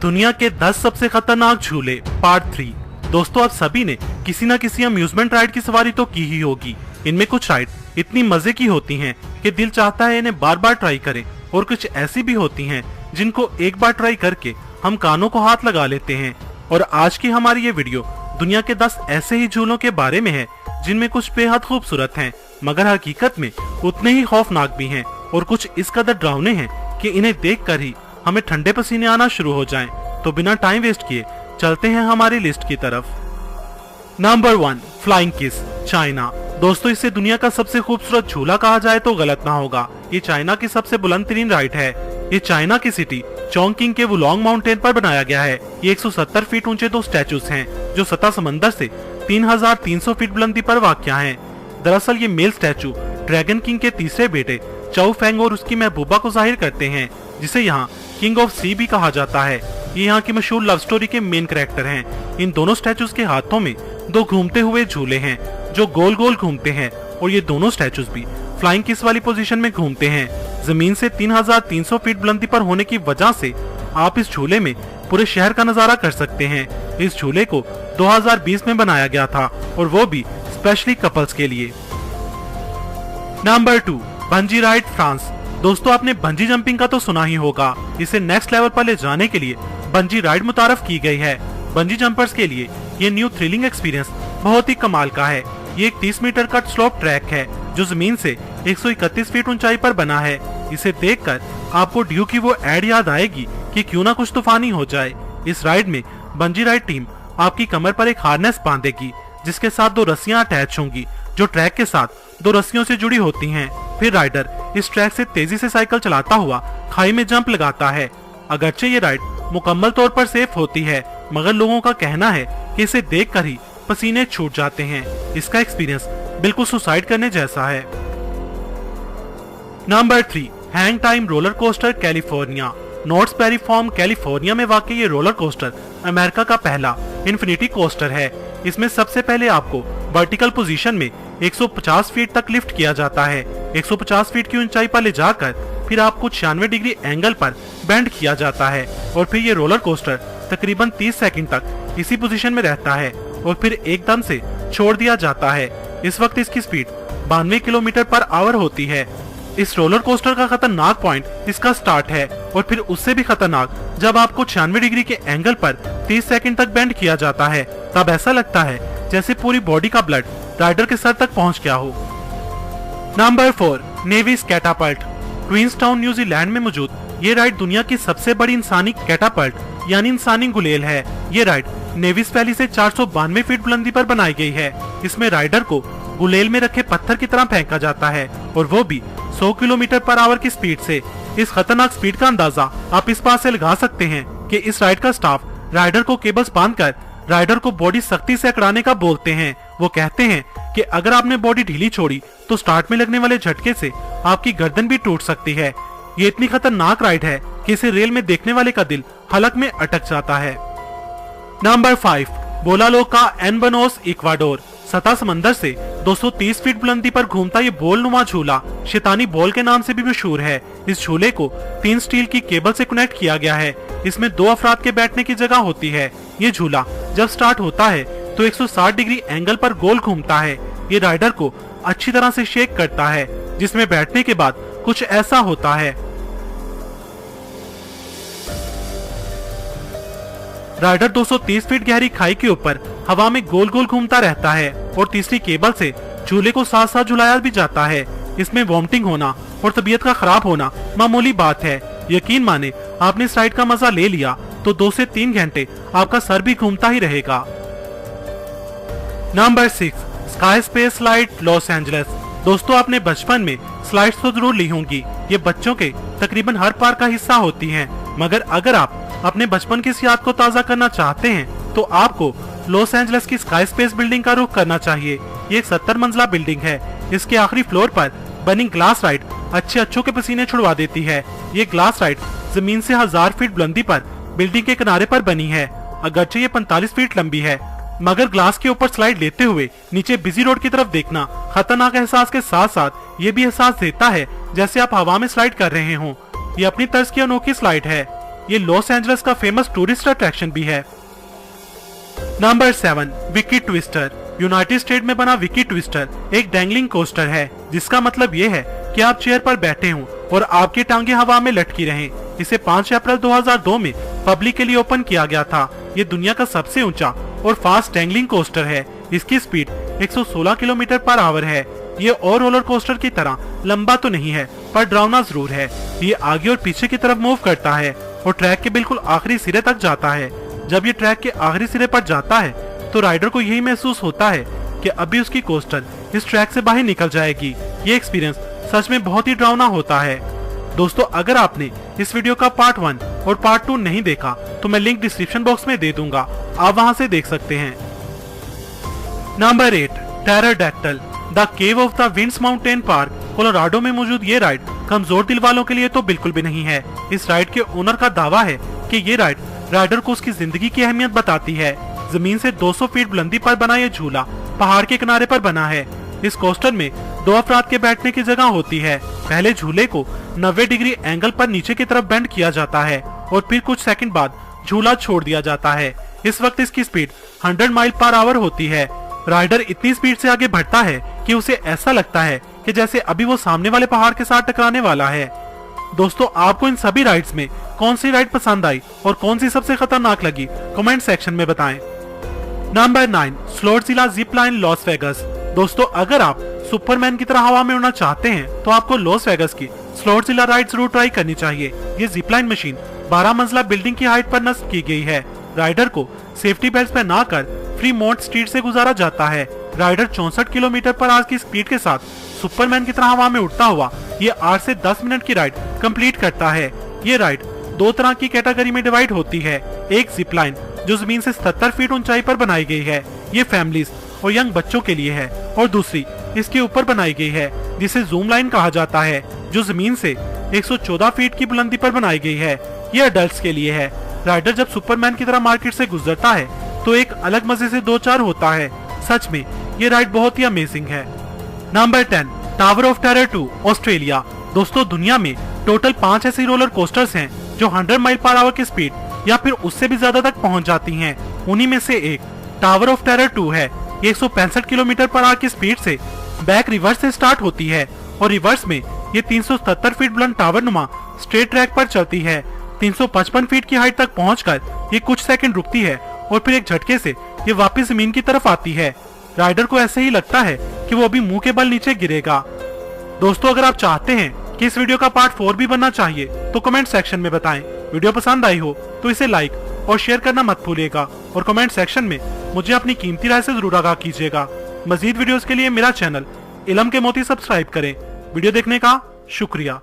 दुनिया के 10 सबसे खतरनाक झूले पार्ट 3। दोस्तों, आप सभी ने किसी न किसी अम्यूजमेंट राइड की सवारी तो की ही होगी। इनमें कुछ राइड इतनी मजे की होती हैं कि दिल चाहता है इन्हें बार बार ट्राई करें, और कुछ ऐसी भी होती हैं जिनको एक बार ट्राई करके हम कानों को हाथ लगा लेते हैं। और आज की हमारी ये वीडियो दुनिया के 10 ऐसे ही झूलों के बारे में है जिनमें कुछ बेहद खूबसूरत हैं, मगर हकीकत में उतने ही खौफनाक भी हैं, और कुछ इस कदर डरावने हैं कि इन्हें देखकर ही हमें ठंडे पसीने आना शुरू हो जाएं। तो बिना टाइम वेस्ट किए चलते हैं हमारी लिस्ट की तरफ। Number 1, flying kiss, China. दोस्तों, इसे दुनिया का सबसे खूबसूरत झूला कहा जाए तो गलत ना होगा। ये चाइना की सबसे बुलंद तरीन राइड है। ये चाइना की सिटी चोंगकिंग के वुलोंग माउंटेन पर बनाया गया है। ये 170 फीट ऊंचे 2 स्टैचूज हैं जो सतह समंदर से 3300 फीट बुलंदी पर वाक़या हैं। दरअसल ये मेल स्टैचू ड्रैगन किंग के तीसरे बेटे चाओ फेंग और उसकी महबूबा को जाहिर करते हैं, जिसे यहाँ किंग ऑफ सी भी कहा जाता है। ये यहाँ की मशहूर लव स्टोरी के मेन कैरेक्टर हैं। इन दोनों स्टैचूज के हाथों में 2 घूमते हुए झूले हैं जो गोल गोल घूमते हैं, और ये दोनों स्टैचूज भी फ्लाइंग किस वाली पोजीशन में घूमते हैं। जमीन से 3300 फीट बुलंदी पर होने की वजह से आप इस झूले में पूरे शहर का नजारा कर सकते हैं। इस झूले को 2020 में बनाया गया था, और वो भी स्पेशली कपल्स के लिए। Number 2, bungee ride, France. दोस्तों, आपने बंजी जंपिंग का तो सुना ही होगा। इसे नेक्स्ट लेवल पर ले जाने के लिए बंजी राइड मुतारफ की गई है। बंजी जंपर्स के लिए ये न्यू थ्रिलिंग एक्सपीरियंस बहुत ही कमाल का है। ये एक 30 मीटर का स्लोप ट्रैक है जो जमीन से 131 फीट ऊंचाई पर बना है। इसे देखकर आपको ड्यू की वो एड याद आएगी कि क्यों ना कुछ तूफानी हो जाए। इस राइड में बंजी राइड टीम आपकी कमर पर एक हार्नेस बांधेगी जिसके साथ 2 रस्सियां अटैच होंगी जो ट्रैक के साथ 2 रस्सियों से जुड़ी होती हैं। फिर राइडर इस ट्रैक से तेजी से साइकिल चलाता हुआ खाई में जंप लगाता है। अगरचे ये राइड मुकम्मल तौर पर सेफ होती है, मगर लोगों का कहना है कि इसे देखकर ही पसीने छूट जाते हैं। इसका एक्सपीरियंस बिल्कुल सुसाइड करने जैसा है। Number 3, hang time roller coaster, California. नॉर्थ पेरी फॉर्म, कैलिफोर्निया में वाकई ये रोलर कोस्टर अमेरिका का पहला इन्फिनिटी कोस्टर है। इसमें सबसे पहले आपको वर्टिकल पोजीशन में 150 फीट तक लिफ्ट किया जाता है। 150 फीट की ऊंचाई पर ले जाकर फिर आपको 96 डिग्री एंगल पर बेंड किया जाता है, और फिर ये रोलर कोस्टर तकरीबन 30 सेकंड तक इसी पोजीशन में रहता है और फिर एकदम से छोड़ दिया जाता है। इस वक्त इसकी स्पीड 92 किलोमीटर पर आवर होती है। इस रोलर कोस्टर का खतरनाक पॉइंट इसका स्टार्ट है, और फिर उससे भी खतरनाक जब आपको 96 डिग्री के एंगल पर 30 सेकंड तक बेंड किया जाता है, तब ऐसा लगता है जैसे पूरी बॉडी का ब्लड राइडर के सर तक पहुंच गया हो। Number 4, Nevis Catapult. Queenstown, New Zealand में मौजूद ये राइड दुनिया की सबसे बड़ी इंसानी कैटापल्ट यानी इंसानी गुलेल है। ये राइड नेवीज वैली से 492 फीट बुलंदी पर बनाई गई है। इसमें राइडर को गुलेल में रखे पत्थर की तरह फेंका जाता है, और वो भी 100 किलोमीटर पर आवर की स्पीड से। इस खतरनाक स्पीड का अंदाजा आप इस बात से लगा सकते हैं कि इस राइड का स्टाफ राइडर को केबल्स बांधकर राइडर को बॉडी सख्ती से अकड़ाने का बोलते हैं। वो कहते हैं कि अगर आपने बॉडी ढीली छोड़ी तो स्टार्ट में लगने वाले झटके से आपकी गर्दन भी टूट सकती है। ये इतनी खतरनाक राइड है कि इसे रेल में देखने वाले का दिल हलक में अटक जाता है। नंबर 5, बोलालो का एनबनोस, इक्वाडोर। सतह समंदर से 230 फीट बुलंदी पर घूमता ये बोलनुमा झूला शैतानी बॉल के नाम से भी मशहूर है। इस झूले को 3 स्टील की केबल से कनेक्ट किया गया है। इसमें 2 अफराद के बैठने की जगह होती है। ये झूला जब स्टार्ट होता है तो 160 डिग्री एंगल पर गोल घूमता है। ये राइडर को अच्छी तरह से शेक करता है, जिसमें बैठने के बाद कुछ ऐसा होता है। राइडर 230 फीट गहरी खाई के ऊपर हवा में गोल गोल घूमता रहता है, और तीसरी केबल से झूले को साथ साथ झुलाया भी जाता है। इसमें वॉमिटिंग होना और तबीयत का खराब होना मामूली बात है। यकीन माने आपने इस राइड का मजा ले लिया तो 2 से 3 घंटे आपका सर भी घूमता ही रहेगा। Number 6, sky space slide, Los Angeles. दोस्तों, आपने बचपन में स्लाइड्स तो जरूर ली होंगी। ये बच्चों के तकरीबन हर पार्क का हिस्सा होती हैं, मगर अगर आप अपने बचपन की इस याद को ताज़ा करना चाहते हैं तो आपको लॉस एंजलिस की स्काई स्पेस बिल्डिंग का रुख करना चाहिए। ये एक 70 मंजिला बिल्डिंग है। इसके आखिरी फ्लोर पर बनी ग्लास राइड अच्छों के पसीने छुड़वा देती है। ये ग्लास राइड जमीन से 1000 फीट बुलंदी पर बिल्डिंग के किनारे पर बनी है। अगरचे ये 45 फीट लंबी है, मगर ग्लास के ऊपर स्लाइड लेते हुए नीचे बिजी रोड की तरफ देखना खतरनाक एहसास के साथ साथ ये भी एहसास देता है जैसे आप हवा में स्लाइड कर रहे हों। ये अपनी तर्ज की अनोखी स्लाइड है। ये लॉस एंजल्स का फेमस टूरिस्ट अट्रैक्शन भी है। Number 7, Vicky twister. United state में बना विकी ट्विस्टर एक डैंगलिंग कोस्टर है, जिसका मतलब ये है कि आप चेयर पर बैठे हों और आपकी टांगे हवा में लटकी रहें। इसे 5 अप्रैल 2002 में पब्लिक के लिए ओपन किया गया था। ये दुनिया का सबसे ऊंचा और फास्ट डैंगलिंग कोस्टर है। इसकी स्पीड 116 किलोमीटर पर आवर है। ये और रोलर कोस्टर की तरह लंबा तो नहीं है, पर डरावना जरूर है। ये आगे और पीछे की तरफ मूव करता है और ट्रैक के बिल्कुल आखिरी सिरे तक जाता है। जब ये ट्रैक के आखिरी सिरे पर जाता है तो राइडर को यही महसूस होता है कि अभी उसकी कोस्टर इस ट्रैक से बाहर निकल जाएगी। ये एक्सपीरियंस सच में बहुत ही डरावना होता है। दोस्तों, अगर आपने इस वीडियो का पार्ट 1 और पार्ट 2 नहीं देखा तो मैं लिंक डिस्क्रिप्शन बॉक्स में दे दूंगा, आप वहां से देख सकते हैं। Number 8, pterodactyl the cave of the winds mountain park. Colorado में मौजूद ये राइड कमजोर दिल वालों के लिए तो बिल्कुल भी नहीं है। इस राइड के ओनर का दावा है कि ये राइड राइडर को उसकी जिंदगी की अहमियत बताती है। जमीन से 200 फीट बुलंदी पर बना ये झूला पहाड़ के किनारे पर बना है। इस कोस्टर में 2 अफराद के बैठने की जगह होती है। पहले झूले को 90 डिग्री एंगल पर नीचे की तरफ बेंड किया जाता है और फिर कुछ सेकंड बाद झूला छोड़ दिया जाता है। इस वक्त इसकी स्पीड 100 माइल पर आवर होती है। राइडर इतनी स्पीड से आगे बढ़ता है कि उसे ऐसा लगता है कि जैसे अभी वो सामने वाले पहाड़ के साथ टकराने वाला है। दोस्तों, आपको इन सभी राइड्स में कौन सी राइड पसंद आई और कौन सी सबसे खतरनाक लगी, कमेंट सेक्शन में बताएं। Number 9, Slotzilla zip line Las Vegas. दोस्तों, अगर आप सुपरमैन की तरह हवा में उड़ना चाहते हैं तो आपको लॉस वेगस की स्लोट्ज़िला राइड जरूर ट्राई करनी चाहिए। ये जिप लाइन मशीन 12 मंजिला बिल्डिंग की हाइट पर नस्ब की गई है। राइडर को सेफ्टी बेल्ट पहना कर फ्रीमोंट स्ट्रीट से गुजारा जाता है। राइडर 64 किलोमीटर पर आवर की स्पीड के साथ सुपरमैन की तरह हवा में उड़ता हुआ ये 8 से 10 मिनट की राइड कंप्लीट करता है। ये राइड 2 तरह की कैटेगरी में डिवाइड होती है। एक जिप लाइन जो जमीन से 70 फीट ऊंचाई पर बनाई गई है, ये फैमिलीज और यंग बच्चों के लिए है। और दूसरी इसके ऊपर बनाई गई है जिसे जूम लाइन कहा जाता है, जो जमीन से 114 फीट की बुलंदी पर बनाई गई है। ये अडल्ट्स के लिए है। राइडर जब सुपरमैन की तरह मार्केट से गुजरता है तो एक अलग मजे से 2-4 होता है। सच में ये राइड बहुत ही अमेजिंग है। Number 10, tower of terror 2 Australia. दोस्तों, दुनिया में टोटल 5 ऐसे रोलर कोस्टर्स हैं जो 100 माइल पर आवर की स्पीड या फिर उससे भी ज्यादा तक पहुंच जाती हैं। उन्हीं में से एक टावर ऑफ टेरर 2 है। ये 165 किलोमीटर पर आवर की स्पीड से बैक रिवर्स से स्टार्ट होती है और रिवर्स में ये 377 फीट बुलंद टावर नुमा स्ट्रेट ट्रैक पर चलती है। 355 फीट की हाइट तक पहुंचकर ये कुछ सेकंड रुकती है और फिर एक झटके से ये वापस जमीन की तरफ आती है। राइडर को ऐसे ही लगता है कि वो अभी मुंह के बल नीचे गिरेगा। दोस्तों, अगर आप चाहते हैं कि इस वीडियो का पार्ट 4 भी बनना चाहिए तो कमेंट सेक्शन में बताएं। वीडियो पसंद आई हो तो इसे लाइक और शेयर करना मत भूलिएगा और कमेंट सेक्शन में मुझे अपनी कीमती राय से जरूर आगाह कीजिएगा। मजीद वीडियोस के लिए मेरा चैनल इलम के मोती सब्सक्राइब करें। वीडियो देखने का शुक्रिया।